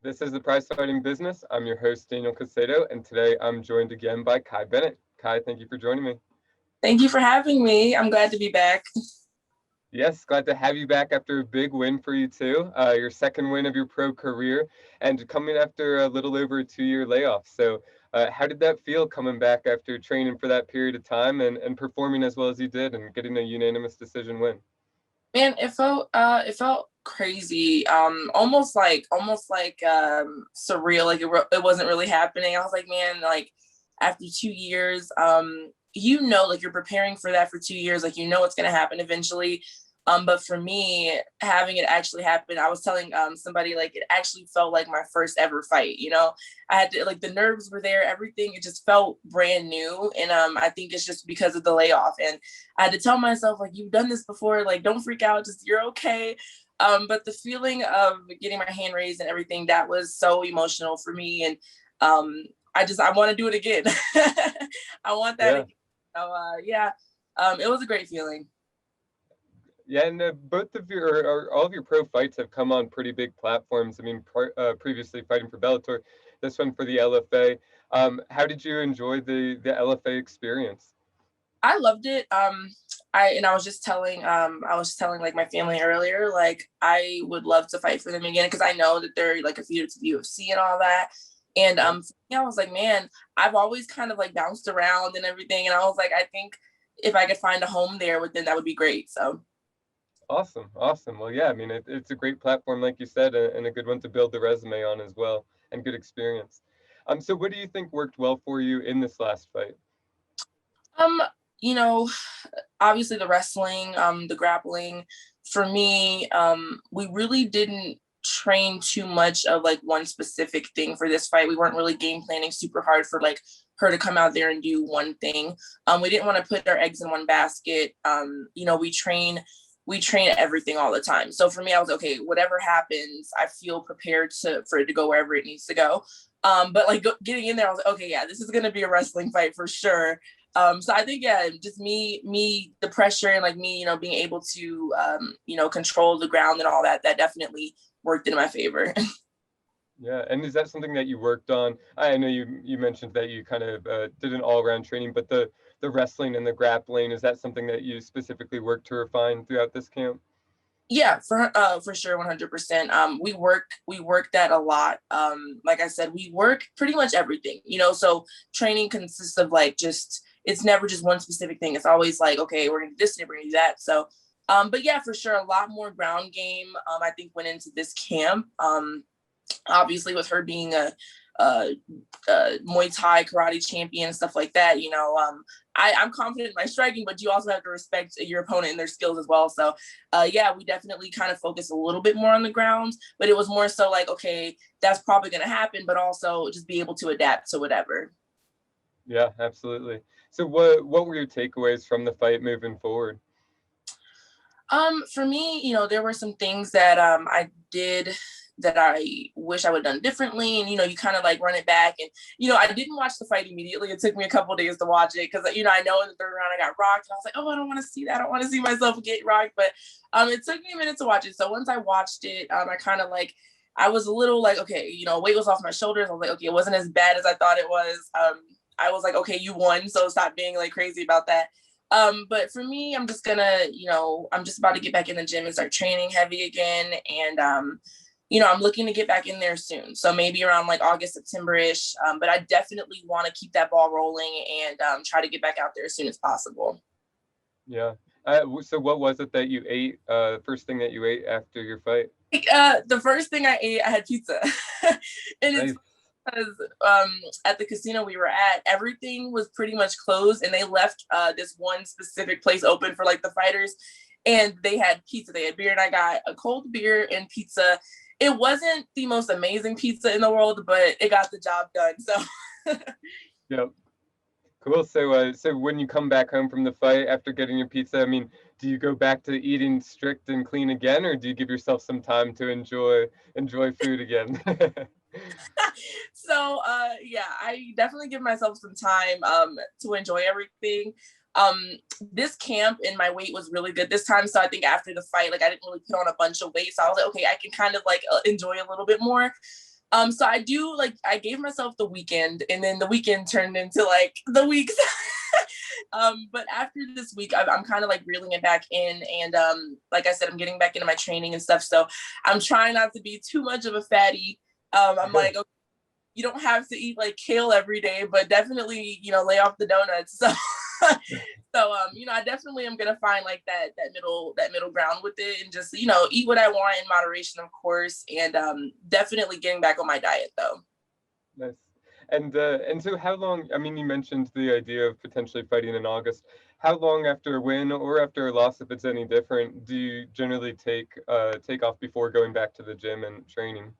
This is the Prize Fighting Business. I'm your host, Daniel Casato, and today I'm joined again by Kai Bennett. Kai, thank you for joining me. Thank you for having me. I'm glad to be back. Yes, glad to have you back after a big win for you too. Your second win of your pro career, and coming after a little over a 2-year layoff. So, how did that feel coming back after training for that period of time and performing as well as you did and getting a unanimous decision win? Man, it felt crazy. Almost like surreal. Like it wasn't really happening. I was like, man, like after 2 years, like you're preparing for that for 2 years, like it's gonna happen eventually. But for me, having it actually happen, I was telling somebody like it actually felt like my first ever fight. I had to like the nerves were there, everything. It just felt brand new, and I think it's just because of the layoff. And I had to tell myself like you've done this before, like don't freak out, just you're okay. But the feeling of getting my hand raised and everything, that was so emotional for me, and I want to do it again. I want that Yeah. again. So yeah, it was a great feeling. Yeah, and both of your or all of your pro fights have come on pretty big platforms. I mean, previously fighting for Bellator, this one for the LFA. How did you enjoy the LFA experience? I loved it. I was telling like my family earlier, like I would love to fight for them again because I know that they're like a feeder to the UFC and all that. And Yeah. I was like, man, I've always kind of like bounced around and everything, and I was like, I think if I could find a home there, with them, that would be great. So Awesome, awesome. Well, yeah, I mean, it's a great platform, like you said, and a good one to build the resume on as well, and good experience. So what do you think worked well for you in this last fight? um, you know, obviously the wrestling, the grappling. For me, we really didn't train too much of like one specific thing for this fight. We weren't really game planning super hard for like her to come out there and do one thing. We didn't want to put our eggs in one basket. We train everything all the time. So for me, I was okay, whatever happens, I feel prepared for it to go wherever it needs to go. But like getting in there, I was like, okay, yeah, this is gonna be a wrestling fight for sure. So I think, yeah, just the pressure and like me, being able to, control the ground and all that, that definitely worked in my favor. Yeah, and is that something that you worked on? I know you mentioned that you kind of did an all-around training, but the wrestling and the grappling, is that something that you specifically worked to refine throughout this camp? Yeah, for sure, 100%. We work that a lot. Like I said, we work pretty much everything. So training consists of like just it's never just one specific thing. It's always like, okay, we're gonna do this, and we're gonna do that. So, but yeah, for sure, a lot more ground game. I think went into this camp. Obviously with her being a Muay Thai karate champion and stuff like that, I'm confident in my striking, but you also have to respect your opponent and their skills as well. So, yeah, we definitely kind of focus a little bit more on the ground, but it was more so like, okay, that's probably going to happen, but also just be able to adapt to whatever. Yeah, absolutely. So what were your takeaways from the fight moving forward? For me, there were some things that I did that I wish I would have done differently. And, you kind of like run it back. And, I didn't watch the fight immediately. It took me a couple of days to watch it because, I know in the third round I got rocked. And I was like, oh, I don't want to see that. I don't want to see myself get rocked. But it took me a minute to watch it. So once I watched it, I kind of like, I was a little like, okay, weight was off my shoulders. I was like, okay, it wasn't as bad as I thought it was. I was like, okay, you won. So stop being like crazy about that. But for me, I'm just gonna, I'm just about to get back in the gym and start training heavy again. And, I'm looking to get back in there soon. So maybe around like August, September-ish. But I definitely want to keep that ball rolling and try to get back out there as soon as possible. Yeah. So what was it that you ate? First thing that you ate after your fight? The first thing I ate, I had pizza. And it's Nice. because at the casino we were at, everything was pretty much closed, and they left this one specific place open for like the fighters, and they had pizza, they had beer, and I got a cold beer and pizza. It wasn't the most amazing pizza in the world, but it got the job done. So Yep. Cool. So when you come back home from the fight after getting your pizza, I mean, do you go back to eating strict and clean again, or do you give yourself some time to enjoy food again? yeah, I definitely give myself some time to enjoy everything. This camp and my weight was really good this time, so I think after the fight, like I didn't really put on a bunch of weight, so I was like, okay, I can kind of like enjoy a little bit more. So I do like I gave myself the weekend, and then the weekend turned into like the weeks. But after this week, I'm kind of like reeling it back in, and like I said, I'm getting back into my training and stuff. So I'm trying not to be too much of a fatty. I'm like, okay, you don't have to eat like kale every day, but definitely, lay off the donuts. So, I definitely am gonna find like that middle ground with it, and just eat what I want in moderation, of course, and definitely getting back on my diet though. Nice. And so how long, I mean, you mentioned the idea of potentially fighting in August. How long after a win or after a loss, if it's any different, do you generally take off before going back to the gym and training?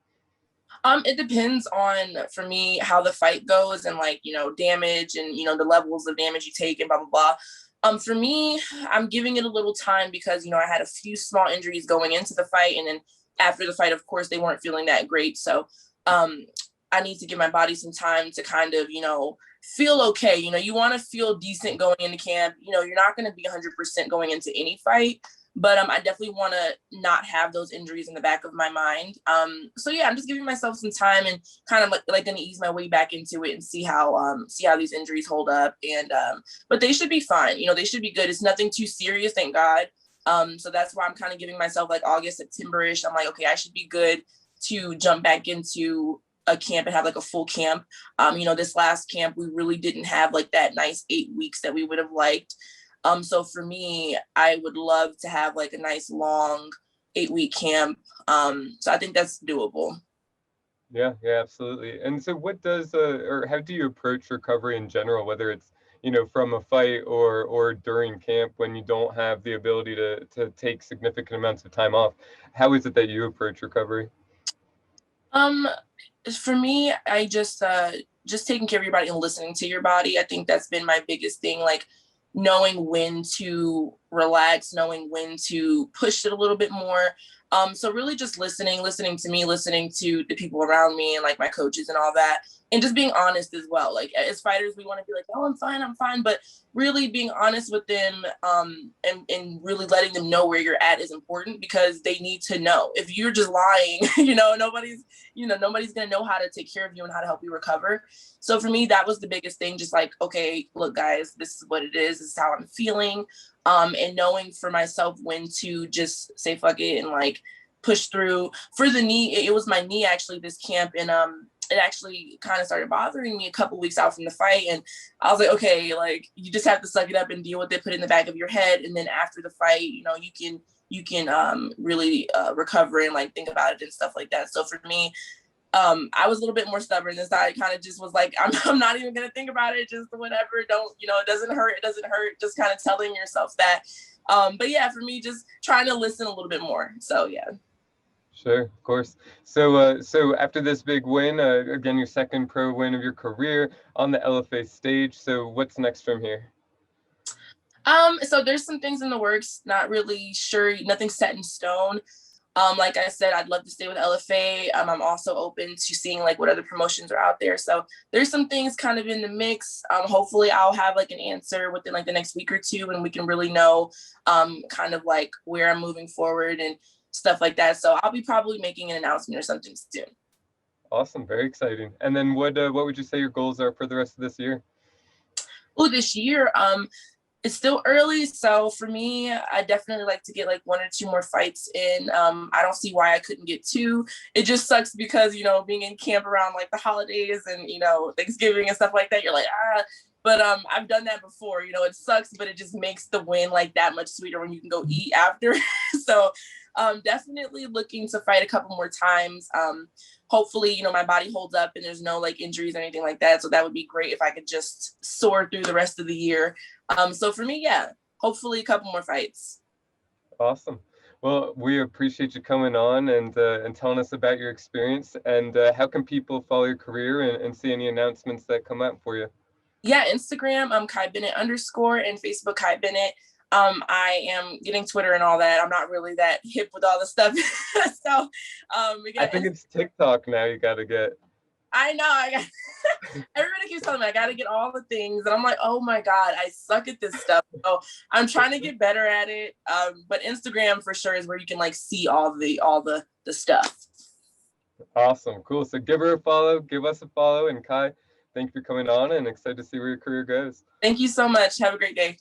It depends on, for me, how the fight goes, and like, damage, and the levels of damage you take, and blah blah blah. For me, I'm giving it a little time because I had a few small injuries going into the fight, and then after the fight, of course, they weren't feeling that great. So um I need to give my body some time to kind of, feel okay. You want to feel decent going into camp. You're not going to be 100% going into any fight, but I definitely want to not have those injuries in the back of my mind. So yeah, I'm just giving myself some time, and kind of like going to ease my way back into it, and see how these injuries hold up. And but they should be fine. They should be good. It's nothing too serious, thank God. So that's why I'm kind of giving myself like August, September-ish. I'm like, okay, I should be good to jump back into a camp and have like a full camp. This last camp, we really didn't have like that nice 8 weeks that we would have liked. So for me, I would love to have like a nice long 8 week camp. So I think that's doable. Yeah, yeah, absolutely. And so what does or how do you approach recovery in general, whether it's, from a fight or during camp when you don't have the ability to take significant amounts of time off? How is it that you approach recovery? Um, for me, I just taking care of your body and listening to your body. I think that's been my biggest thing. Like knowing when to relax, knowing when to push it a little bit more. So really just listening to me, listening to the people around me, and like my coaches and all that, and just being honest as well. Like as fighters, we want to be like, oh, I'm fine, but really being honest with them, and really letting them know where you're at is important, because they need to know. If you're just lying, nobody's going to know how to take care of you and how to help you recover. So for me, that was the biggest thing. Just like, okay, look, guys, this is what it is. This is how I'm feeling. And knowing for myself when to just say fuck it and like push through. For the knee, it was my knee actually this camp, and it actually kind of started bothering me a couple weeks out from the fight, and I was like, okay, like you just have to suck it up and deal with it, put it in the back of your head, and then after the fight, you can really recover and like think about it and stuff like that. So for me, I was a little bit more stubborn this time. I kind of just was like, I'm not even gonna think about it, just whatever. Don't, it doesn't hurt, it doesn't hurt. Just kind of telling yourself that. But yeah, for me, just trying to listen a little bit more. So yeah. Sure, of course. So after this big win, again, your second pro win of your career on the LFA stage. So what's next from here? So there's some things in the works, not really sure, nothing set in stone. Like I said, I'd love to stay with LFA. I'm also open to seeing like what other promotions are out there. So there's some things kind of in the mix. Hopefully I'll have like an answer within like the next week or two, and we can really know kind of like where I'm moving forward and stuff like that. So I'll be probably making an announcement or something soon. Awesome, very exciting. And then what would you say your goals are for the rest of this year? Oh, this year, it's still early, so for me, I definitely like to get like one or two more fights in. I don't see why I couldn't get two. It just sucks because being in camp around like the holidays and Thanksgiving and stuff like that, you're like But I've done that before. It sucks, but it just makes the win like that much sweeter when you can go eat after. So definitely looking to fight a couple more times. Hopefully, my body holds up and there's no like injuries or anything like that. So that would be great if I could just soar through the rest of the year. So for me, yeah, hopefully a couple more fights. Awesome. Well, we appreciate you coming on and telling us about your experience. And how can people follow your career and see any announcements that come out for you? Yeah, Instagram, Kai Bennett _ and Facebook Kai Bennett. I am getting Twitter and all that. I'm not really that hip with all the stuff. So we I got think it's TikTok now you got to get. I know. I got everybody keeps telling me I got to get all the things, and I'm like, oh my god, I suck at this stuff. So I'm trying to get better at it. But Instagram for sure is where you can like see all the stuff. Awesome. Cool. So give her a follow, give us a follow. And Kai, thank you for coming on and excited to see where your career goes. Thank you so much. Have a great day.